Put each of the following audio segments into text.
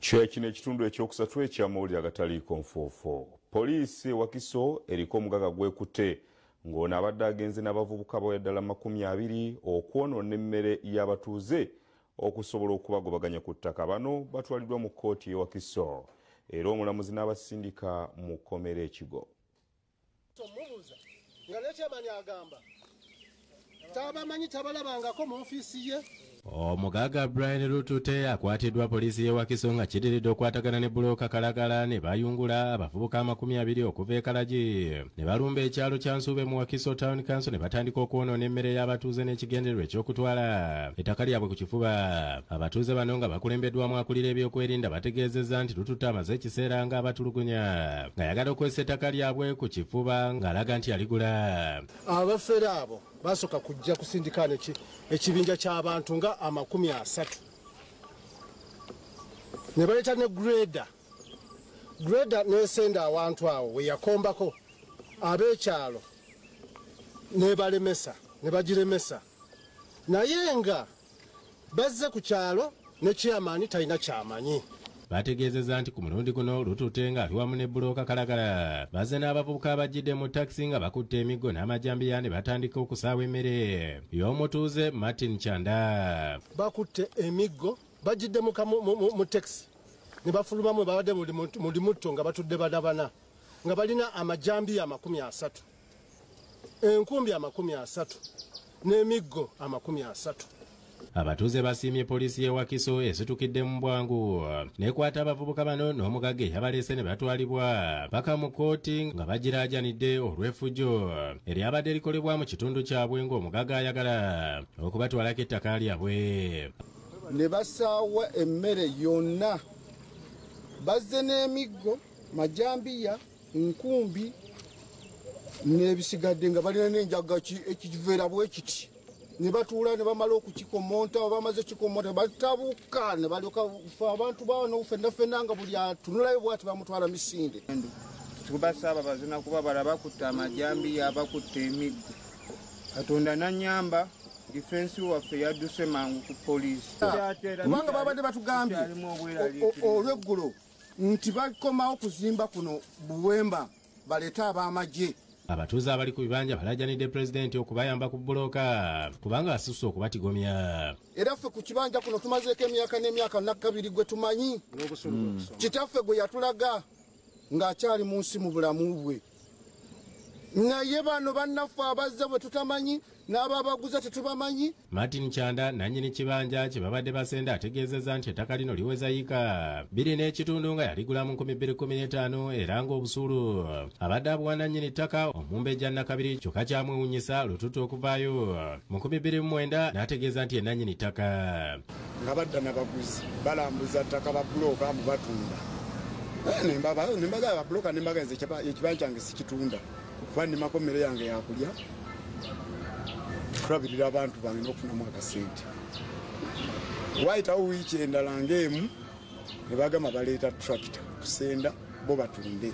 Kino ekitundu ekyokusatu eky'amawulire agataliiko nfuufu. Poliisi Wakiso eriko omugaga gwekutte ng'ono abadde agenze n'abavubuka b'eddala 20 okwonoona emmere y'abatuuze okusobola okubagobaganya ku ttaka. Bano batwaliddwa mu kkooti y'e Wakiso era omulamuzi n'abasindika mu kkomera ekigo. Omugaga Brian Lutute akwatiddwa poliisi y'e Wakiso nga kiddiridde okwatagana ne bbulooka Kalagala ne bayungula abavubuka 20 okuva e Kalagi ne balumba ekyalo kya Nsuube mu Wakiso Town Council ne batandika okwonoona emmere y'abatuuze n'ekigendererwa eky'okutwala ettaka lyabwe ku kifuba. Abatuuze bano nga bakulembeddwamu akulira ebyokwerinda bategeezezza nti Lutute amaze ekiseera nga abatulugunya ng'ayagala okwesa ettaka lyabwe ku kifuba ng'alaga nti aligula. Abafere abo basoka kujja kusindikana ekibinja ky'abantu nga 30 ne baleeta ne greda nesenda awantu awo we yakombako ab'ekyalo ne bagiremesa naye nga bazze ku kyalo ne chairman talina kyamanyi. Bategeezezza nti ku mulundi guno Lutute nga ali wamu ne bbulooka Kalagala bazze n'abavubuka abajjidde mu takisi nga bakutte emiggo n'amajambiya ne batandika okusaawa emmere y'omutuuze Martin Chanda. Bakutte emiggo bajjidde mu takisi ne bafulumamu babadde muli mutto nga batudde banabana nga balina amajambiya 30 enkumbi 30 n'emiggo 30. Abatuuze basiimye poliisi y'e Wakiso esitukiddemu bwangu nekwata abavubuka bano n'omugaga eyabaleese ne batwalibwa paka mu kkooti nga bagiraajanidde olw'effujjo eryabadde likolebwa mu kitundu kyabwe ng'omugaga ayagala okubatwalako ettaka lyabwe. Ne basaawa emmere yonna bazze n'emiggo majambiya nkumbi n'ebisigadde nga balina n'enjaga ekiveera bwe kiti ne batuula ne bamala okukikomonta oba bamaze kikomonta batabuka ne balyoka abantu baano ffenna nga buli atunulayo bwati bamutwala misinde. Tubasaba bazina kuba balaba kutta amajambiya abakutte emiggo. Katonda n'annyamba difensi waffe yadduse mangu ku poliisi. Kubanga babadde batugambye olw'eggulo nti bakomawo kuzimba kuno Buwemba baleete ab'amagye. Abatuuze abali ku bibanja balaajanidde pulezidenti okubayamba ku bbulooka kubanga asusse okubatigomya. Era ffe ku kibanja kuno tumazeeko emyaka n'emyaka nakabiri gwe tumanyi kitaffe gwe yatulaga ng'akyali mu nsi mu bulamu bwe. Naye bano bannaffe abazze bwe tutamanyi n'ababaguza tetubamanyi. Martin Chanda nannyini kibanja kye babadde basenda ategeezezza nti ettaka lino liweza yiika 2 n'ekitundu nga yaligula mu 2015 era ng'obusuulu abadde abuwa nannyini ttaka Omumbejja Nakabiri kyokka kyamwewuunyisa Lutute okuvaayo mu 2009 n'ategeeza nti ye nannyini ttaka. Nga badda n'abaguzi balambuza ttaka ba bbulooka mu batunda nembaga ababulooka nembagenze ekibanja kyange sikitunda kuba nnimako mmere yange yakulya kulabirira abantu bange n'okufunamu akasente. Wayitawo wiiki endala ng'emu ne bagamba baleeta tractor kusenda bo batunde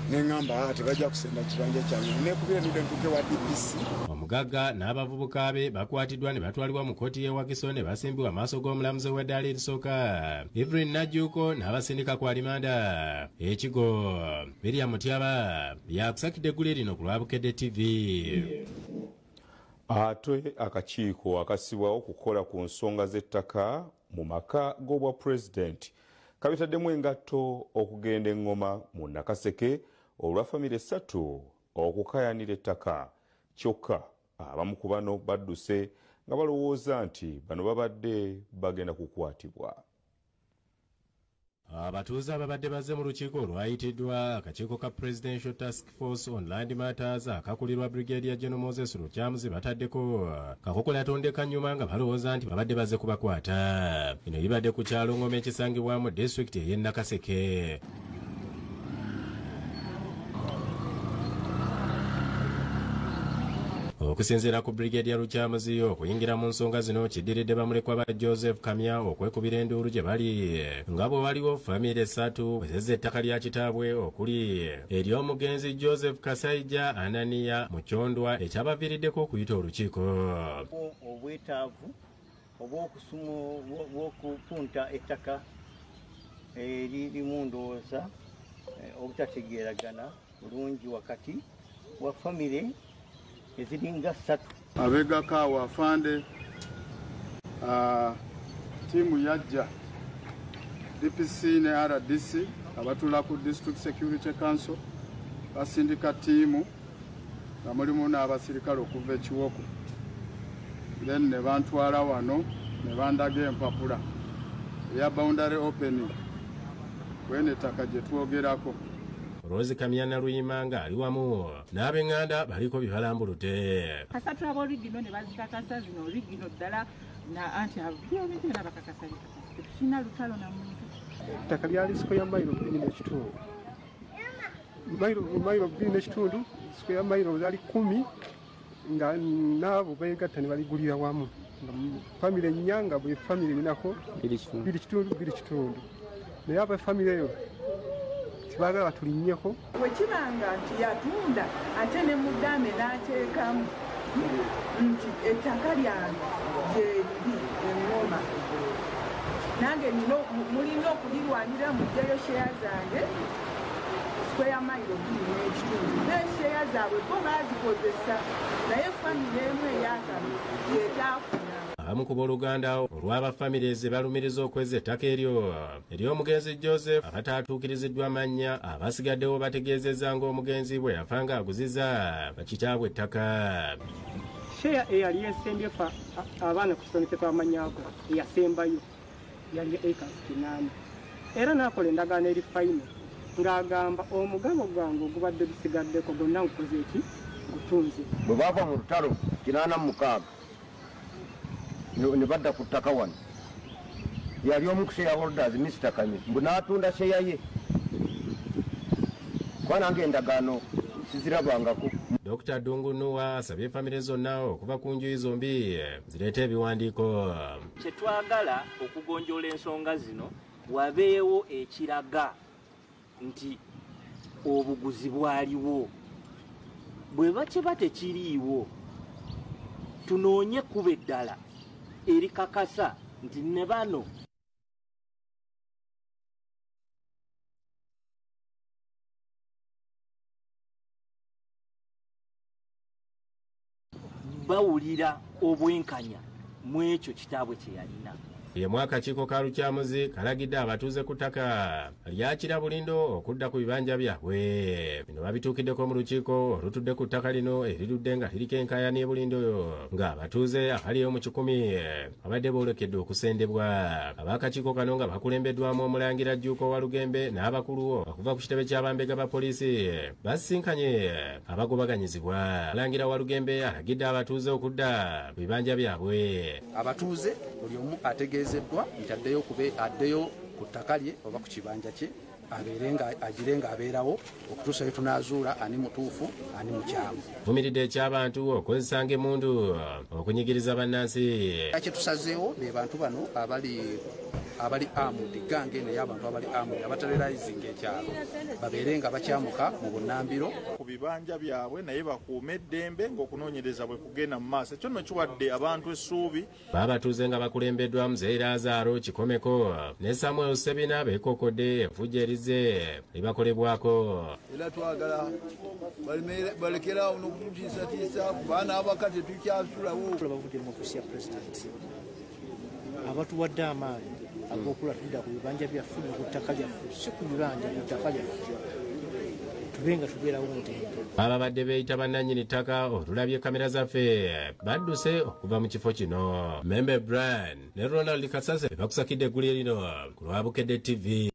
neŋŋamba tebajja kusenda kibanja kyange nekubira nudde ntuuke wa DPC. Omugaga n'abavubuka be bakwatiddwa ne batwalibwa mu kkooti y'e Wakiso ne basimbibwa amaaso g'omulamuzi w'eddaala erisooka Evelyn Najjuuko n'abasindika ku alimanda. Ekigo Miriam Mutyaba yakusakidde eggulu lino ku Lwabukedde TV. Ate akakiiko akasibwawo okukola ku nsonga z'ettaka mu maka g'obwa pulezidenti kabitaddemu engatto okugenda eŋŋoma mu Nakaseke olwa famire 3 okukayanira ettaka. Kyokka abamu ku bano badduse nga balowooza nti bano babadde bagenda kukwatibwa. Abatuuze ababadde bazze mu lukiiko olwayitiddwa akakiiko ka Presidential Task Force on Land Matters akakulirwa Brigadier General Moses Lukyamuzi bataddeko Kakokola yatondeka nnyuma nga balowooza nti babadde bazze kubakwata. Bino bibadde ku kyalo Ngoma ekisangibwa mu disitulikiti ey'e Nakaseke. Okusinziira ku Brigadier Lukyamuzi okuyingira mu nsonga zino kiddiridde bamulekwa ba Joseph Kamya okwekubira enduulu gye bali nga bwe waliwo famire 3 bwezezza ettaka lya kitaabwe okuli ery'omugenzi Joseph Kasaija Anania mu Kyondwa ekyabaviiriddeko okuyita olukiiko. Obwetaavu obw'okupunta ettaka eririmu ndowooza obutategeeragana bulungi wakati wa famire eziringa 3. abegaka awafande tiimu yajja DPC ne RDC abatula ku District Security Council basindika tiimu nga mulimu n'abasirikale okuva ekiwoko, then ne bantwala wano ne bandaga empapula eya boundary opening kwene ettaka gye twogerako. Rozi Kamyana Luyimanga ali wamu n'ab'enganda baliko bibalambulute. Kasatu abolugino ne bazikakasa zino olugino ddala na anti abyobete n'abakakasa kina lutalo na muntu. Ettaka lyali square mile 2.5. Mile 2.5 square mile zali 10 nga nabo begatta ne baligulira wamu. Family nyanga bwe family linako 2.5 naye aba family yo tibaagala tulinnyeko. Bwe kibanga nti yatunda ate ne muddaame n'ateekamu nti ettaka lyange gyeriri eŋŋoma nange mulina okulirwanira mugjayo sheya zange square mile 2.5 n'esheya zaabwe bo baazikozesa naye famire emu eyakano yetaafuna. Abamu ku booluganda olw'abafamires balumiriza okweza ettaka eryo ery'omugenzi Joseph abataatuukiriziddwa amannya abasigaddewo bategeezezza ng'omugenzi bwe yafa ng'aguziza bakitaabwe ettaka. Sheya eyali yesembyefa abaana ku kisomese kw'amannya ago eyasembayo yali acres 8 era n'akola endagaano eri fayino ng'agamba omugabo gwange ogubadde gusigaddeko gonna nkukoze eki gutunze. Bwe baava mu lutalo 86 ne badda ku ttaka wano yali omu ku share holders Mr. Kanye mbu n'atunda sheya ye kuba nange endagaano sizirabangako. Dr. Dungunuwa asabye famire zonna okuva ku njuyi zombi zireete ebiwandiiko. Kye twagala okugonjoola ensonga zino wabeewo ekiraga nti obuguzi bwaliwo, bwe bakiba tekiriiwo tunoonye kuba eddala erikakasa nti ne bano bawulira obwenkanya mu ekyo kitaabwe kye yalina. Ye mwakakiiko ka Lukyamuzi kalagidde abatuuze ku ttaka lyakira bulindo okudda ku bibanja byabwe. Bino babituukiddeko mu lukiiko olutudde ku ttaka lino erirudde nga liriko Enkaayana e Bulindo ng'abatuuze abaliyo mu 10 abadde boolekedde okusendebwa. Ab'akakiiko kano nga bakulembeddwamu Omulangira Jjuuko wa Lugembe n'abakulu okuva ku kitebe ky'abambega ba poliisi basisinkanye abagobaganyizibwa. Omulangira wa Lugembe alagidde abatuuze okudda ku bibanja byabwe. Abatuuze buli omu ategeezeddwa nti addeyo ku ttaka lye oba ku kibanja kye agire nga abeerawo okutuusa tunaazuula ani mutuufu ani mukyamu. Avumiridde eky'abantu okozesanga emmundu okunyigiriza bannansi. Kye tusazeewo be bantu bano abali armed gange naye abantu abali armed abaterrorizing ekyalo babeere nga bakyamuka mu bunnambiro ku bibanja byabwe naye bakuume eddembe ng'okunoonyereza bwe kugenda mu maaso. Ekyo nno kiwadde abantu essuubi. Babatuuze nga bakulembeddwa Muzeeyi Lazaaro Kikomeko ne Samuel Sebina beekokodde evujjerize libakolebwako. Era twagala balekerawo n'okutiisatiisa ku baana abakati tukyasulawo. Bavudde mu ofisi ya pulezidenti abatuwadde amaanyi ag'okulatulira ku bibanja byaffe ne ku ttaka lyaffe, si ku bibanja ku ttaka lyaffe tube nga tubeerawo mutende. Ababadde beeyita bannannyini ttaka otulabye kamera zaffe badduse okuva mu kifo kino. Membe Brian ne Ronald Kasase bakusakidde eggulu lino ku Lwabukedde TV.